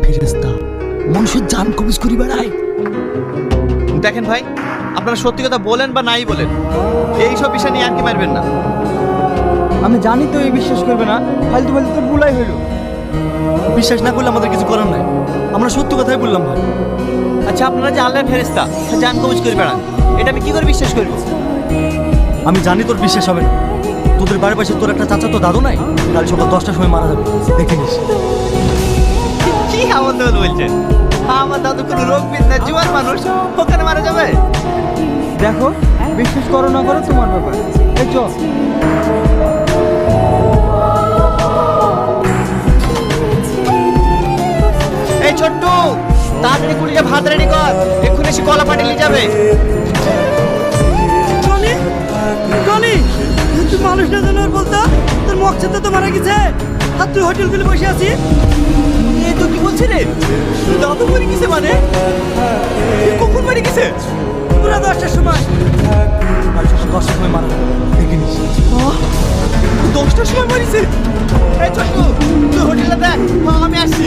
ফেরেশতা মানুষের জান কবজ করি বেড়ায়। দেখেন ভাই, আপনারা সত্যি কথা বলেন বা নাই বলেন, এইসব বিষয় নিয়ে আর কি মারবেন না। আমি জানি তো এই বিশ্বাস করবে না, ফালতু ফালতু তোর ভুলাই হইল। বিশ্বাস না করলে আমাদের কিছু করার নাই, আমরা সত্য কথাই বললাম ভাই। আচ্ছা, আপনারা যে আল্লাহর ফেরেশতা জান কবজ করে বেড়ান, এটা আমি কি করে বিশ্বাস করব? আমি জানি তোর বিশ্বাস হবে না, তোদের বাড়ির পাশে তোর একটা চাচা তো দাদু নাই, কাল সকাল 10টার সময় মারা যাবে, দেখে নিস। কি আবদ্ধ বলছেন? আমার দাদু কোনো রোগ বিদ্যা জোয়ান মানুষ, ওখানে মারা যাবে? দেখো, বিশ্বাস করো না করো তোমার ব্যাপার। এই চল। এই ছোট্ট, তাড়াতাড়ি কুড়িয়ে ভাত রেডি কর, এক্ষুনি এসে কলা পাটিয়ে নিয়ে যাবে। টনি, টনি, তুই মানুষ না জানার বলতা তোর মকসদে তো মারা গেছে, আর তুই হোটেল খুলে বসে আছিস। এ তো কি বলছিস রে? দাদু মরে গেছে মানে? কখন মরে গেছে? পুরা 10টার সময়। কাল সকাল 10টার সময় মারা যাবে, দেখে নিস। 10টার সময় মরেছে? এই ছোট্ট, তুই হোটেলে দেখ, আমি আসছি।